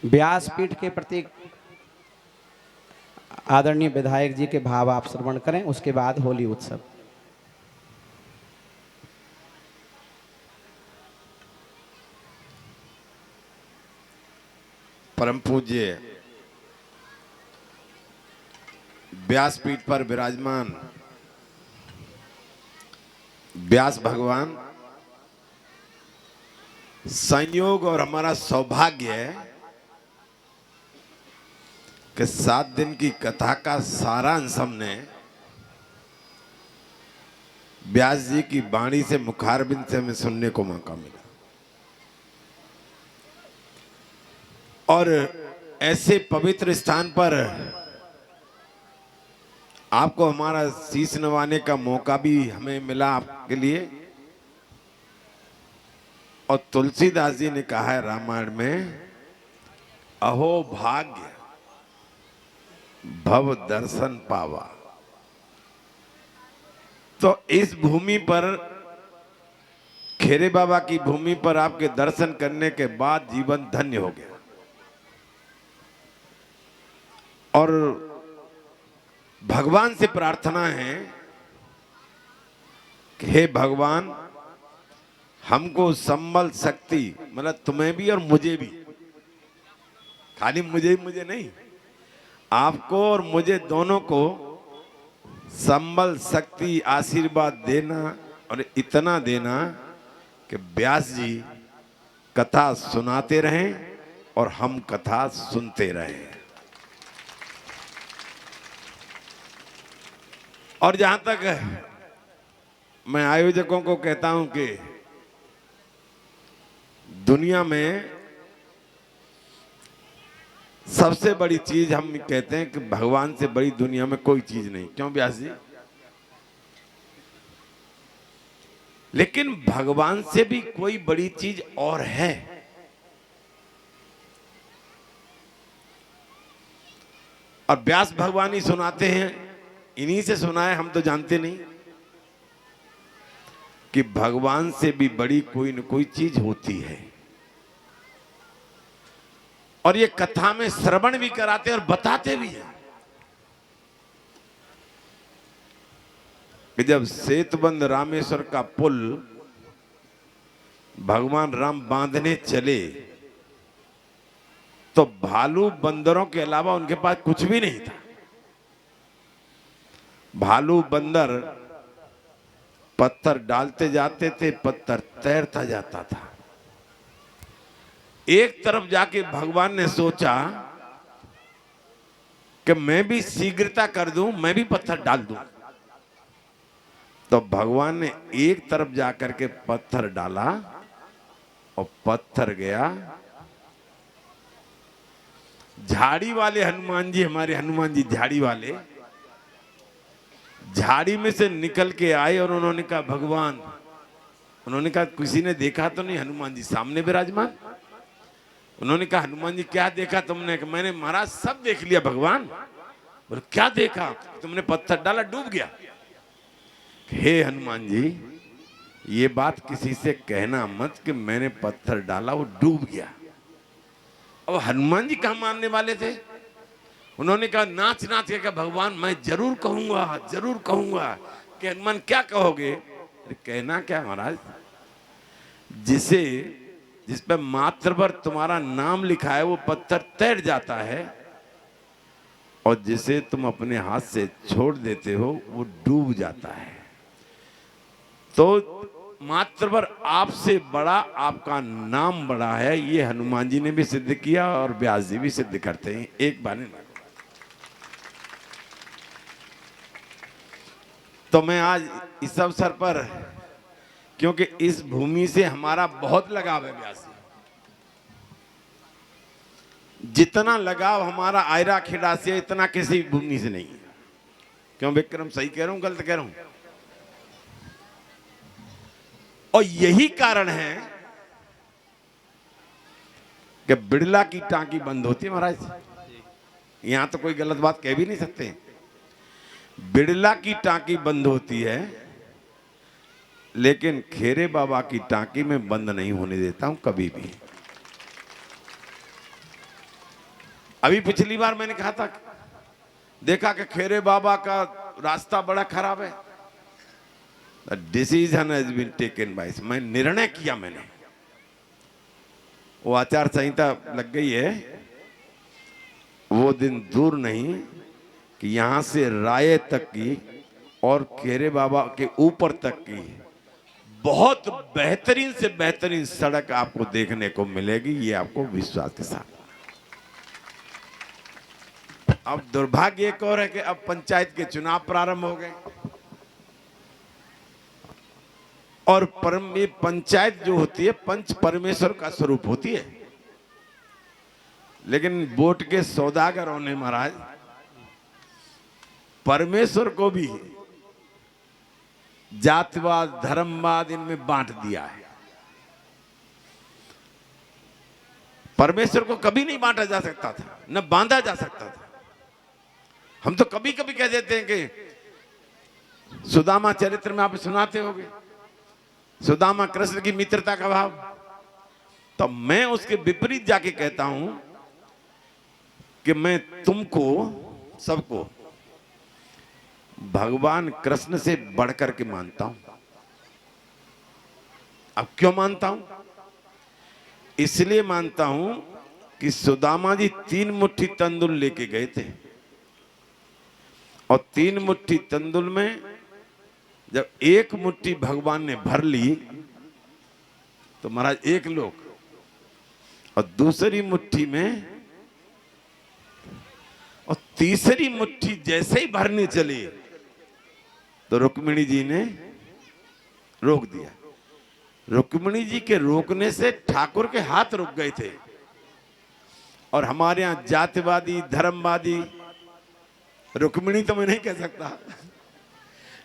व्यासपीठ के प्रति आदरणीय विधायक जी के भाव आप श्रवण करें, उसके बाद होली उत्सव। परम पूज्य व्यासपीठ पर विराजमान व्यास भगवान, संयोग और हमारा सौभाग्य है कि 7 दिन की कथा का सारांश हमने व्यास जी की वाणी से, मुखारबिंद से हमें सुनने को मौका मिला। और ऐसे पवित्र स्थान पर आपको हमारा शीश नवाने का मौका भी हमें मिला आपके लिए। और तुलसीदास जी ने कहा है रामायण में, अहो भाग्य भव दर्शन पावा। तो इस भूमि पर, खेरे बाबा की भूमि पर आपके दर्शन करने के बाद जीवन धन्य हो गया। और भगवान से प्रार्थना है कि हे भगवान, हमको संबल शक्ति, मतलब तुम्हें भी और मुझे भी, खाली मुझे नहीं, आपको और मुझे दोनों को संबल शक्ति आशीर्वाद देना, और इतना देना कि व्यास जी कथा सुनाते रहें और हम कथा सुनते रहें। और जहां तक मैं आयोजकों को कहता हूं कि दुनिया में सबसे बड़ी चीज हम कहते हैं कि भगवान से बड़ी दुनिया में कोई चीज नहीं। क्यों व्यास जी? लेकिन भगवान से भी कोई बड़ी चीज और है। और व्यास भगवान ही सुनाते हैं, इन्हीं से सुना है, हम तो जानते नहीं कि भगवान से भी बड़ी कोई न कोई चीज होती है। और ये कथा में श्रवण भी कराते और बताते भी हैं कि जब सेतुबंध रामेश्वर का पुल भगवान राम बांधने चले तो भालू बंदरों के अलावा उनके पास कुछ भी नहीं था। भालू बंदर पत्थर डालते जाते थे, पत्थर तैरता जाता था। एक तरफ जाके भगवान ने सोचा कि मैं भी शीघ्रता कर दूं, मैं भी पत्थर डाल दूं। तो भगवान ने एक तरफ जाकर के पत्थर डाला और पत्थर गया। झाड़ी वाले हनुमान जी, हमारे हनुमान जी झाड़ी वाले, झाड़ी में से निकल के आए और उन्होंने कहा भगवान, उन्होंने कहा किसी ने देखा तो नहीं? हनुमान जी सामने विराजमान। उन्होंने कहा हनुमान जी क्या देखा तुमने? कि मैंने महाराज सब देख लिया भगवान। बोले क्या देखा? तुमने पत्थर डाला डूब गया। हे हनुमान जी, ये बात किसी से कहना मत कि मैंने पत्थर डाला वो डूब गया। अब हनुमान जी कहाँ मानने वाले थे? उन्होंने कहा नाच नाच के कहा भगवान मैं जरूर कहूंगा, जरूर कहूंगा। कि हनुमान क्या कहोगे? कहना क्या महाराज, जिस पे मात्र पर तुम्हारा नाम लिखा है वो पत्थर तैर जाता है, और जिसे तुम अपने हाथ से छोड़ देते हो वो डूब जाता है। तो मात्र पर आपसे बड़ा आपका नाम बड़ा है। ये हनुमान जी ने भी सिद्ध किया और व्यास जी भी सिद्ध करते हैं एक बार नहीं। तो मैं आज इस अवसर पर, क्योंकि इस भूमि से हमारा बहुत लगाव है व्यास जी, जितना लगाव हमारा आयरा खेड़ा से इतना किसी भूमि से नहीं है। क्यों विक्रम, सही कह रहा हूं गलत कह रहा हूं? और यही कारण है कि बिड़ला की टांकी बंद होती है महाराज। यहां तो कोई गलत बात कह भी नहीं सकते। बिड़ला की टांकी बंद होती है, लेकिन खेरे बाबा की टांकी में बंद नहीं होने देता हूं कभी भी। अभी पिछली बार मैंने कहा था, देखा कि खेरे बाबा का रास्ता बड़ा खराब है। Decision has been taken by, मैं निर्णय किया, मैंने वो आचार संहिता लग गई है, वो दिन दूर नहीं कि यहां से राय तक की और खेरे बाबा के ऊपर तक की बहुत बेहतरीन से बेहतरीन सड़क आपको देखने को मिलेगी। ये आपको विश्वास के साथ। अब दुर्भाग्य एक और है कि अब पंचायत के चुनाव प्रारंभ हो गए और ये पंचायत जो होती है पंच परमेश्वर का स्वरूप होती है, लेकिन वोट के सौदागरों ने महाराज परमेश्वर को भी जातिवाद धर्मवाद इनमें बांट दिया है। परमेश्वर को कभी नहीं बांटा जा सकता था, न बांधा जा सकता था। हम तो कभी कभी कह देते हैं कि सुदामा चरित्र में आप सुनाते होंगे, सुदामा कृष्ण की मित्रता का भाव, तो मैं उसके विपरीत जाके कहता हूं कि मैं तुमको सबको भगवान कृष्ण से बढ़कर के मानता हूं। अब क्यों मानता हूं? इसलिए मानता हूं कि सुदामा जी 3 मुट्ठी तंदुल लेके गए थे और 3 मुट्ठी तंदुल में जब 1 मुट्ठी भगवान ने भर ली तो महाराज 1 लोग, और दूसरी मुट्ठी में और तीसरी मुट्ठी जैसे ही भरने चली तो रुक्मिणी जी ने रोक दिया। रुक्मिणी जी के रोकने से ठाकुर के हाथ रुक गए थे। और हमारे यहां जातिवादी धर्मवादी, रुक्मिणी तो मैं नहीं कह सकता,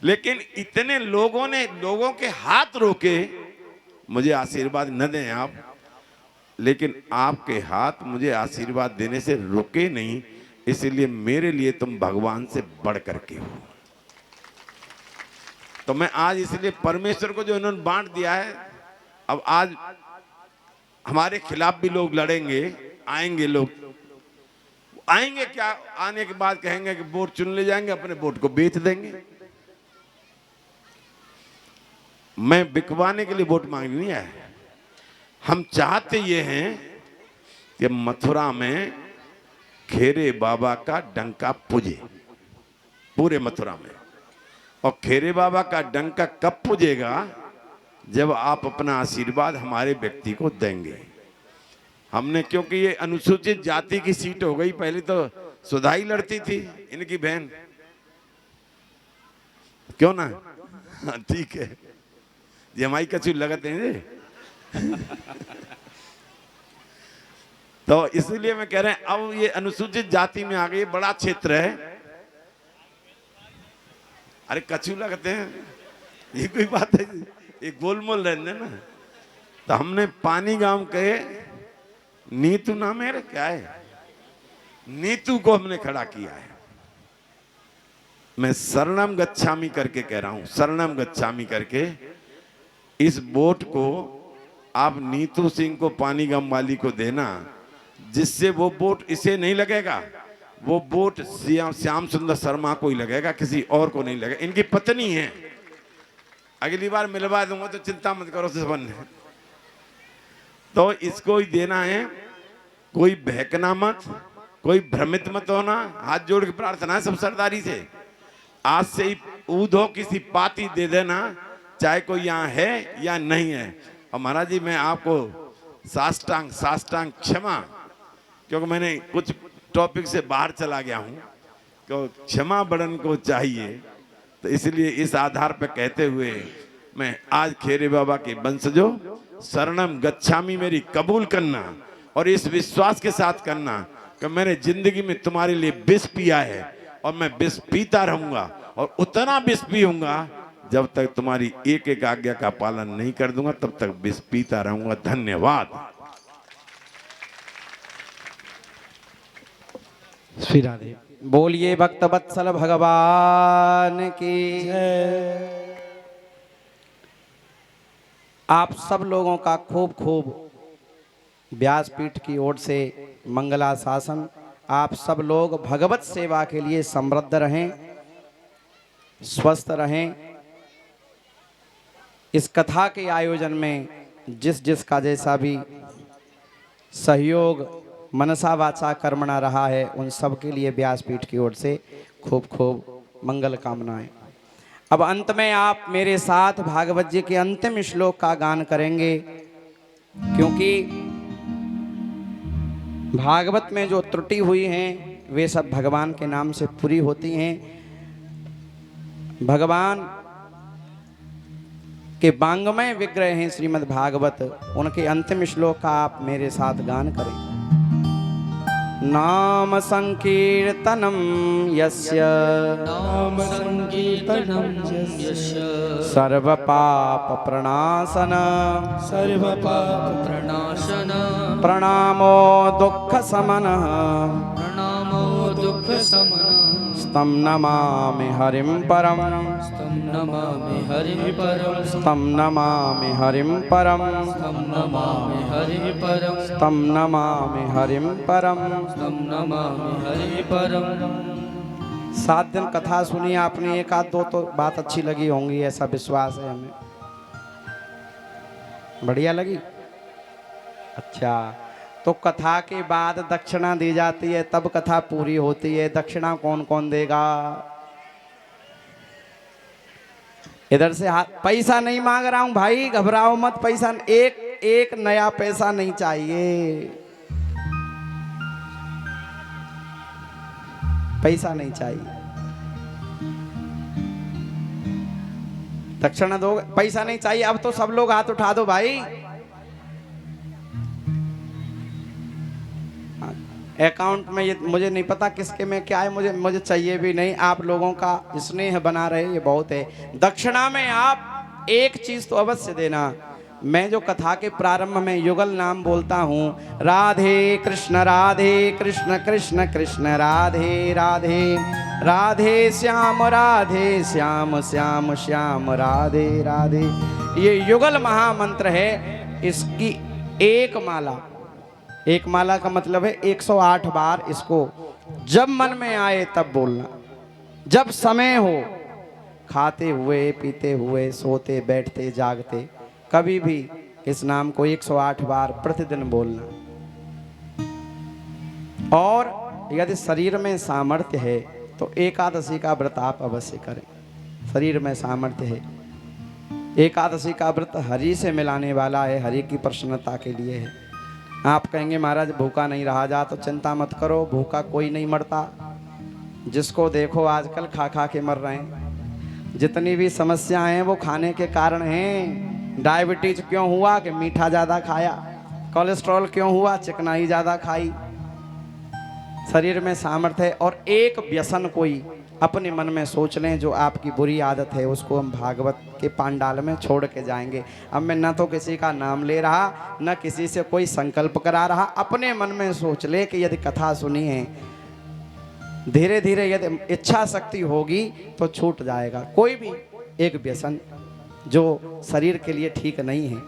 लेकिन इतने लोगों ने लोगों के हाथ रोके। मुझे आशीर्वाद न दें आप, लेकिन आपके हाथ मुझे आशीर्वाद देने से रुके नहीं, इसलिए मेरे लिए तुम भगवान से बढ़ करके हो। तो मैं आज इसलिए परमेश्वर को जो इन्होंने बांट दिया है, अब आज हमारे खिलाफ भी लोग लड़ेंगे, आएंगे लोग, आएंगे क्या, आने के बाद कहेंगे कि वोट चुन ले जाएंगे, अपने वोट को बेच देंगे। मैं बिकवाने के लिए वोट मांगने नहीं आया। हम चाहते ये हैं कि मथुरा में खेरे बाबा का डंका पूजे पूरे मथुरा में। और खेरे बाबा का डंका कब पूजेगा? जब आप अपना आशीर्वाद हमारे व्यक्ति को देंगे। हमने, क्योंकि ये अनुसूचित जाति की सीट हो गई, पहले तो सुधाई लड़ती थी इनकी बहन, क्यों ना? ठीक है जी, हमारी कचू लगते हैं तो इसलिए मैं कह रहे हैं अब ये अनुसूचित जाति में आ गई, बड़ा क्षेत्र है। अरे कचू लगते हैं, ये कोई बात है? ये गोलमोल रहने ना। तो हमने पानी गांव के नीतू नाम है, क्या है, नीतू को हमने खड़ा किया है। मैं शरणम गच्छामी करके कह रहा हूं, शरणम गच्छामी करके। इस वोट को आप नीतू सिंह को, पानी गांव वाली को देना, जिससे वो वोट इसे नहीं लगेगा, वो वोट श्याम सुंदर शर्मा को ही लगेगा, किसी और को नहीं लगेगा। इनकी पत्नी है, अगली बार मिलवा दूंगा तो चिंता मत करो संबंध। तो इसको ही देना है। कोई बहकना मत, कोई भ्रमित मत होना। हाथ जोड़ के प्रार्थना है सब सरदारी से, आज से ही ऊधो किसी पाती दे देना, चाहे कोई यहाँ है या नहीं है। और महाराज जी मैं आपको साष्टांग क्षमा, क्योंकि मैंने कुछ टॉपिक से बाहर चला गया हूँ, तो क्षमा बड़न को चाहिए। तो इसलिए इस आधार पर कहते हुए मैं आज खेरे बाबा के वंशजों, शरणम गच्छामी मेरी कबूल करना और इस विश्वास के साथ करना कि मैंने जिंदगी में तुम्हारे लिए विष पिया है और मैं विष पीता रहूंगा और उतना विष पीऊंगा जब तक तुम्हारी एक एक आज्ञा का पालन नहीं कर दूंगा, तब तक विष पीता रहूंगा। धन्यवाद। श्री राधे। बोलिए भक्त वत्सल भगवान की। आप सब लोगों का खूब खूब व्यासपीठ की ओर से मंगलाशासन। आप सब लोग भगवत सेवा के लिए समृद्ध रहें, स्वस्थ रहें। इस कथा के आयोजन में जिसका जैसा भी सहयोग मनसा वाचा कर्मणा रहा है, उन सब के लिए व्यासपीठ की ओर से खूब खूब मंगल कामनाएं। अब अंत में आप मेरे साथ भागवत जी के अंतिम श्लोक का गान करेंगे, क्योंकि भागवत में जो त्रुटि हुई हैं वे सब भगवान के नाम से पूरी होती हैं। भगवान के वांगमय विग्रह हैं श्रीमद् भागवत, उनके अंतिम श्लोक का आप मेरे साथ गान करें। नाम संकीर्तनम यस्य नाम संकीर्तनं यस्य सर्व पाप प्रणाशन सर्व पाप प्रणाशन प्रणामो दुख समनः प्रणामो दुःख समन तं नमामि हरिं परम तं नमामि हरिं परम तं नमामि हरिं परम तं नमामि हरिं परम तं नमामि हरिं परम। तं नमामि हरिं परम। 7 दिन कथा सुनी आपने, एक आध दो तो बात अच्छी लगी होंगी, ऐसा विश्वास है हमें। बढ़िया लगी? अच्छा, तो कथा के बाद दक्षिणा दी जाती है, तब कथा पूरी होती है। दक्षिणा कौन कौन देगा? इधर से हाथ। पैसा नहीं मांग रहा हूं भाई, घबराओ मत। पैसा एक नया पैसा नहीं चाहिए, पैसा नहीं चाहिए। दक्षिणा दो, पैसा नहीं चाहिए। अब तो सब लोग हाथ उठा दो भाई। अकाउंट में ये मुझे नहीं पता किसके में क्या है, मुझे चाहिए भी नहीं। आप लोगों का स्नेह बना रहे, ये बहुत है। दक्षिणा में आप एक चीज तो अवश्य देना। मैं जो कथा के प्रारंभ में युगल नाम बोलता हूँ, राधे कृष्ण कृष्ण कृष्ण राधे राधे राधे श्याम श्याम श्याम राधे राधे, ये युगल महामंत्र है। इसकी एक माला का मतलब है 108 बार इसको जब मन में आए तब बोलना। जब समय हो, खाते हुए, पीते हुए, सोते, बैठते, जागते, कभी भी इस नाम को 108 बार प्रतिदिन बोलना। और यदि शरीर में सामर्थ्य है तो एकादशी का व्रत आप अवश्य करें। शरीर में सामर्थ्य है, एकादशी का व्रत हरि से मिलाने वाला है, हरि की प्रसन्नता के लिए है। आप कहेंगे महाराज भूखा नहीं रहा जा, तो चिंता मत करो, भूखा कोई नहीं मरता। जिसको देखो आजकल खा खा के मर रहे हैं। जितनी भी समस्याएं हैं वो खाने के कारण हैं। डायबिटीज क्यों हुआ? कि मीठा ज़्यादा खाया। कोलेस्ट्रॉल क्यों हुआ? चिकनाई ज़्यादा खाई। शरीर में सामर्थ्य है। और एक व्यसन कोई अपने मन में सोच लें, जो आपकी बुरी आदत है, उसको हम भागवत के पांडाल में छोड़ के जाएंगे। अब मैं न तो किसी का नाम ले रहा, न किसी से कोई संकल्प करा रहा। अपने मन में सोच ले कि यदि कथा सुनी है, धीरे धीरे यदि इच्छा शक्ति होगी तो छूट जाएगा कोई भी एक व्यसन जो शरीर के लिए ठीक नहीं है।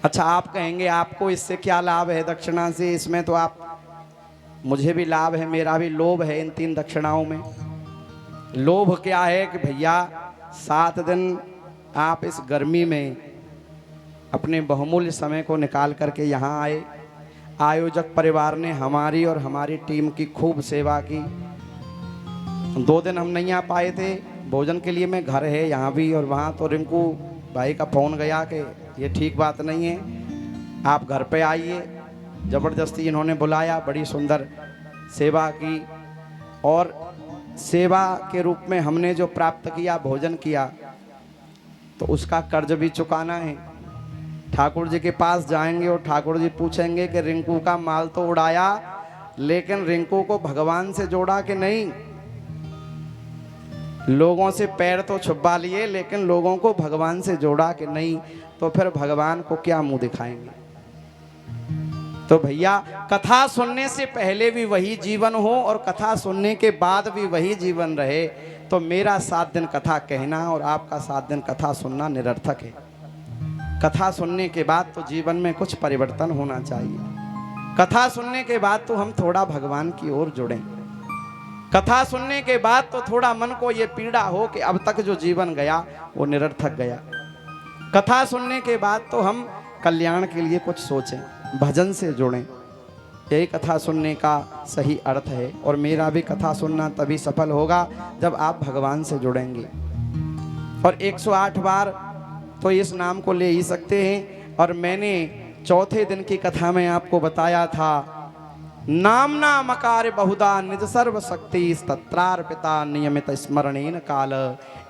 अच्छा, आप कहेंगे आपको इससे क्या लाभ है दक्षिणा से? इसमें तो आप, मुझे भी लाभ है, मेरा भी लोभ है इन 3 दक्षिणाओं में। लोभ क्या है कि भैया 7 दिन आप इस गर्मी में अपने बहुमूल्य समय को निकाल करके यहाँ आए। आयोजक परिवार ने हमारी और हमारी टीम की खूब सेवा की। 2 दिन हम नहीं आ पाए थे भोजन के लिए। मैं घर है यहाँ भी और वहाँ, तो रिंकू भाई का फ़ोन गया कि ये ठीक बात नहीं है, आप घर पे आइए। ज़बरदस्ती इन्होंने बुलाया, बड़ी सुंदर सेवा की। और सेवा के रूप में हमने जो प्राप्त किया, भोजन किया, तो उसका कर्ज भी चुकाना है। ठाकुर जी के पास जाएंगे और ठाकुर जी पूछेंगे कि रिंकू का माल तो उड़ाया, लेकिन रिंकू को भगवान से जोड़ा कि नहीं। लोगों से पैर तो छुपा लिए लेकिन लोगों को भगवान से जोड़ा कि नहीं, तो फिर भगवान को क्या मुंह दिखाएंगे। तो भैया कथा सुनने से पहले भी वही जीवन हो और कथा सुनने के बाद भी वही जीवन रहे, तो मेरा 7 दिन कथा कहना और आपका 7 दिन कथा सुनना निरर्थक है। कथा सुनने के बाद तो जीवन में कुछ परिवर्तन होना चाहिए। कथा सुनने के बाद तो हम थोड़ा भगवान की ओर जुड़ें। कथा सुनने के बाद तो थोड़ा मन को ये पीड़ा हो कि अब तक जो जीवन गया वो निरर्थक गया। कथा सुनने के बाद तो हम कल्याण के लिए कुछ सोचें, भजन से जुड़ें। यही कथा सुनने का सही अर्थ है। और मेरा भी कथा सुनना तभी सफल होगा जब आप भगवान से जुड़ेंगे। और 108 बार तो इस नाम को ले ही सकते हैं। और मैंने चौथे दिन की कथा में आपको बताया था, नामना मकार बहुधा निज सर्व शक्ति तत्रार्पिता नियमित स्मरणेन काल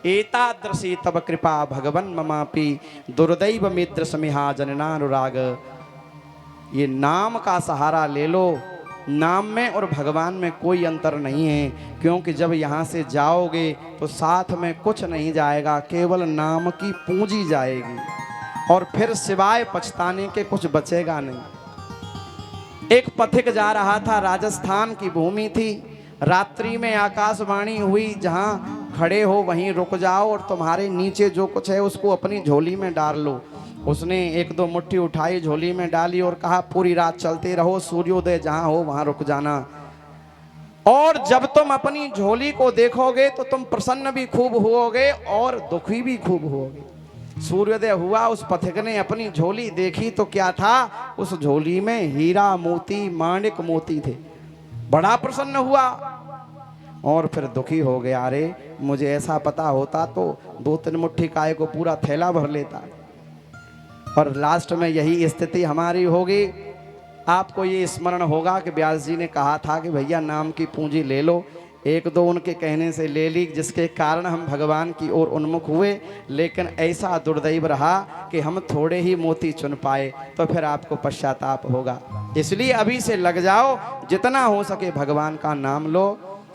एतादृशी तब कृपा भगवन ममापि दुर्दैव मित्र समिहा जननानुराग। ये नाम का सहारा ले लो। नाम में और भगवान में कोई अंतर नहीं है, क्योंकि जब यहाँ से जाओगे तो साथ में कुछ नहीं जाएगा, केवल नाम की पूंजी जाएगी और फिर सिवाय पछताने के कुछ बचेगा नहीं। एक पथिक जा रहा था, राजस्थान की भूमि थी। रात्रि में आकाशवाणी हुई, जहाँ खड़े हो वहीं रुक जाओ और तुम्हारे नीचे जो कुछ है उसको अपनी झोली में डाल लो। उसने 1-2 मुट्ठी उठाई, झोली में डाली और कहा पूरी रात चलते रहो, सूर्योदय जहाँ हो वहाँ रुक जाना। और जब तुम अपनी झोली को देखोगे तो तुम प्रसन्न भी खूब होोगे और दुखी भी खूब होोगे। सूर्योदय हुआ, उस पथिक ने अपनी झोली देखी तो क्या था, उस झोली में हीरा मोती माणिक मोती थे। बड़ा प्रसन्न हुआ और फिर दुखी हो गया, अरे मुझे ऐसा पता होता तो 2-3 मुट्ठी काय को पूरा थैला भर लेता। और लास्ट में यही स्थिति हमारी होगी। आपको ये स्मरण होगा कि व्यास जी ने कहा था कि भैया नाम की पूंजी ले लो। 1-2 उनके कहने से ले ली, जिसके कारण हम भगवान की ओर उन्मुख हुए, लेकिन ऐसा दुर्दैव रहा कि हम थोड़े ही मोती चुन पाए, तो फिर आपको पश्चाताप होगा। इसलिए अभी से लग जाओ, जितना हो सके भगवान का नाम लो।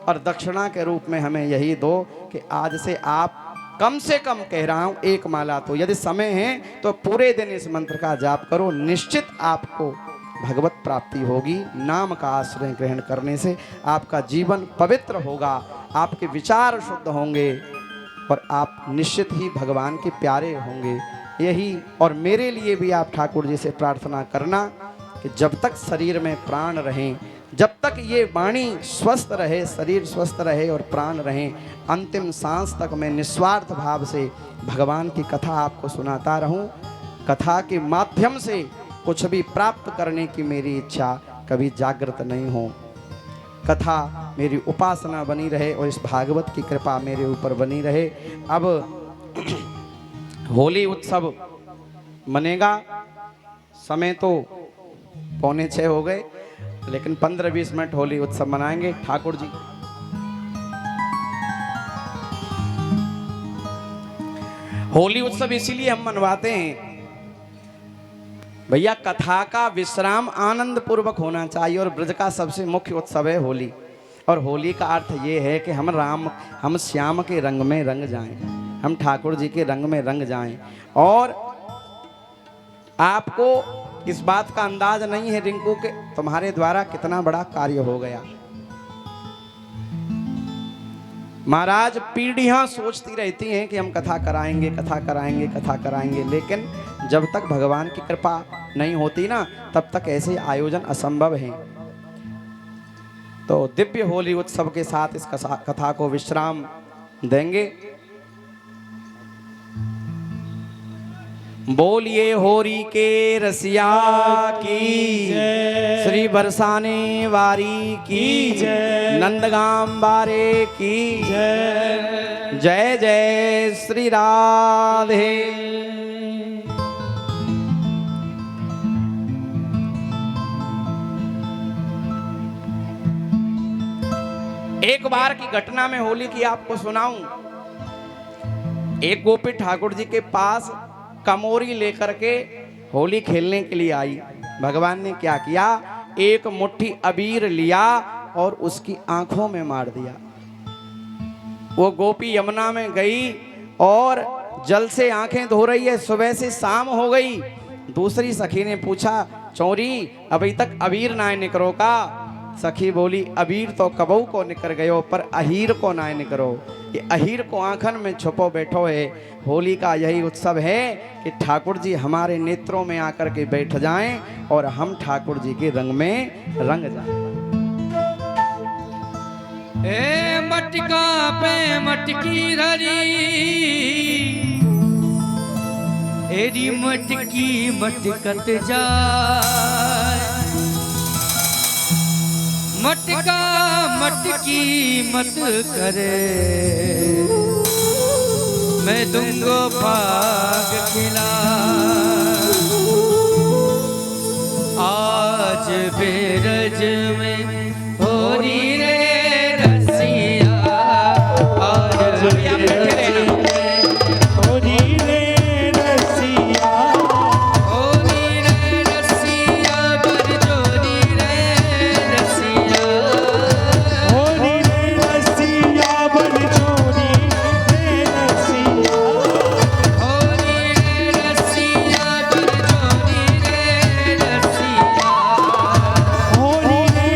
और दक्षिणा के रूप में हमें यही दो कि आज से आप कम से कम कह रहा हूं 1 माला, तो यदि समय है तो पूरे दिन इस मंत्र का जाप करो, निश्चित आपको भगवत प्राप्ति होगी। नाम का आश्रय ग्रहण करने से आपका जीवन पवित्र होगा, आपके विचार शुद्ध होंगे और आप निश्चित ही भगवान के प्यारे होंगे। यही और मेरे लिए भी आप ठाकुर जी से प्रार्थना करना कि जब तक शरीर में प्राण रहें, जब तक ये वाणी स्वस्थ रहे, शरीर स्वस्थ रहे और प्राण रहें, अंतिम सांस तक मैं निस्वार्थ भाव से भगवान की कथा आपको सुनाता रहूं। कथा के माध्यम से कुछ भी प्राप्त करने की मेरी इच्छा कभी जागृत नहीं हो। कथा मेरी उपासना बनी रहे और इस भागवत की कृपा मेरे ऊपर बनी रहे। अब होली उत्सव मनेगा, समय तो 5:45 हो गए, लेकिन 15-20 मिनट होली उत्सव मनाएंगे ठाकुर जी। होली उत्सव इसीलिए हम मनवाते हैं भैया, कथा का विश्राम आनंद पूर्वक होना चाहिए और ब्रज का सबसे मुख्य उत्सव है होली। और होली का अर्थ ये है कि हम श्याम के रंग में रंग जाएं, हम ठाकुर जी के रंग में रंग जाएं। और आपको इस बात का अंदाज नहीं है रिंकू के तुम्हारे द्वारा कितना बड़ा कार्य हो गया। महाराज पीढ़ियां सोचती रहती हैं कि हम कथा कराएंगे, कथा कराएंगे, कथा कराएंगे, लेकिन जब तक भगवान की कृपा नहीं होती ना, तब तक ऐसे आयोजन असंभव हैं। तो दिव्य होली उत्सव के साथ इस कथा को विश्राम देंगे। बोलिए होरी के रसिया की श्री बरसाने वारी की नंदगाम बारे की जय जय श्री राधे। एक बार की घटना में होली की आपको सुनाऊं। एक गोपी ठाकुर जी के पास कमोरी लेकर के होली खेलने के लिए आई। भगवान ने क्या किया, एक मुट्ठी अबीर लिया और उसकी आंखों में मार दिया। वो गोपी यमुना में गई और जल से आंखें धो रही है। सुबह से शाम हो गई। दूसरी सखी ने पूछा, चौरी अभी तक अबीर ना निकरो का? सखी बोली, अबीर तो कबऊ को निकर गयो पर अहीर को ना निकरो। ये अहीर को आंखन में छुपो बैठो है। होली का यही उत्सव है कि ठाकुर जी हमारे नेत्रों में आकर के बैठ जाएं और हम ठाकुर जी के रंग में रंग जाएं। ए मटका पे मटकी धरी, एरी मटकी मटकत जाए। मटका मटकी मत करे, मैं दूंगो भाग खिला। आज बेरज में होरी रे रसिया, आज बेरज में होरी रे रसिया, होरी रे रसिया, बरजोरी रे रसिया, होरी रे रसिया, बलजोरी रे रसिया, होरी रे रसिया, बरजोरी रे रसिया, होरी रे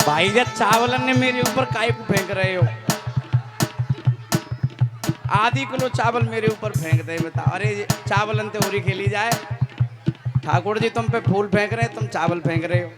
भाई जब चावलन ने मेरे ऊपर काय को फेंक रहे हो? आधी किलो चावल मेरे ऊपर फेंक दे बता। अरे चावलन ते उरी खेली जाए। ठाकुर जी तुम पे फूल फेंक रहे हैं, तुम चावल फेंक रहे हो।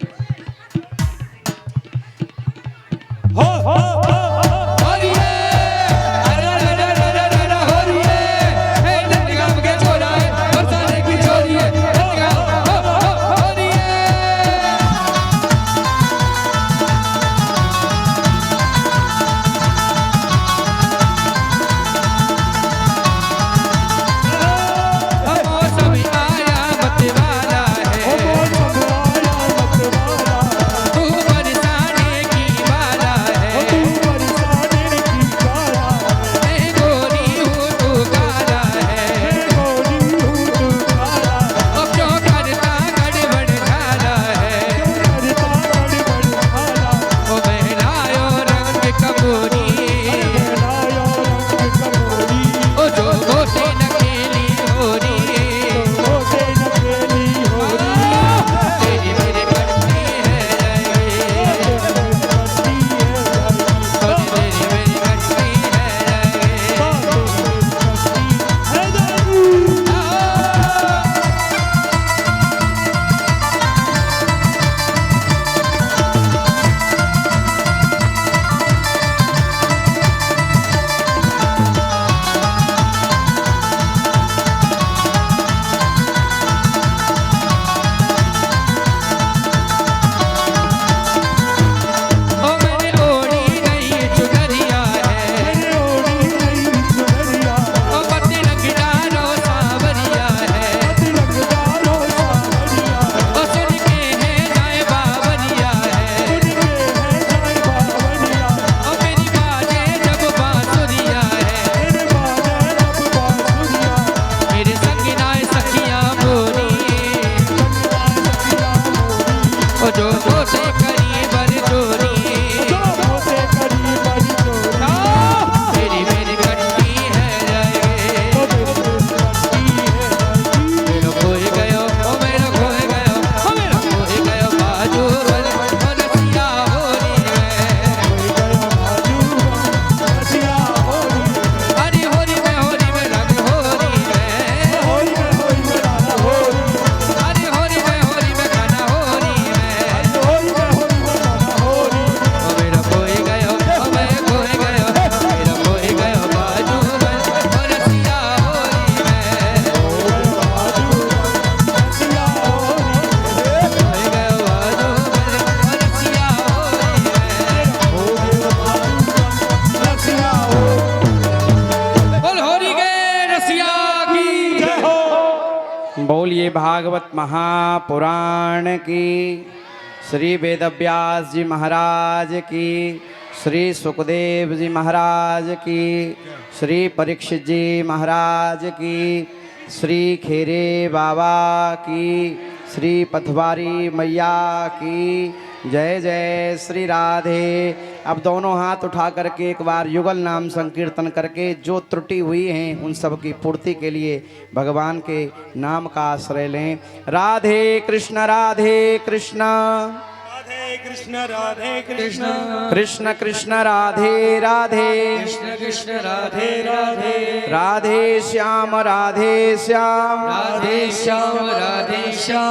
बोलिए भागवत महापुराण की, श्री वेदव्यास जी महाराज की, श्री सुखदेव जी महाराज की, श्री परीक्षित जी महाराज की, श्री खेरे बाबा की, श्री पथवारी मैया की जय जय श्री राधे। अब दोनों हाथ उठा करके एक बार युगल नाम संकीर्तन करके जो त्रुटि हुई हैं उन सब की पूर्ति के लिए भगवान के नाम का आश्रय लें। राधे कृष्ण राधे कृष्ण, राधे कृष्ण राधे कृष्ण, कृष्ण कृष्ण राधे राधे, कृष्ण कृष्ण राधे राधे, राधे श्याम राधे श्याम, राधे श्याम राधे श्याम।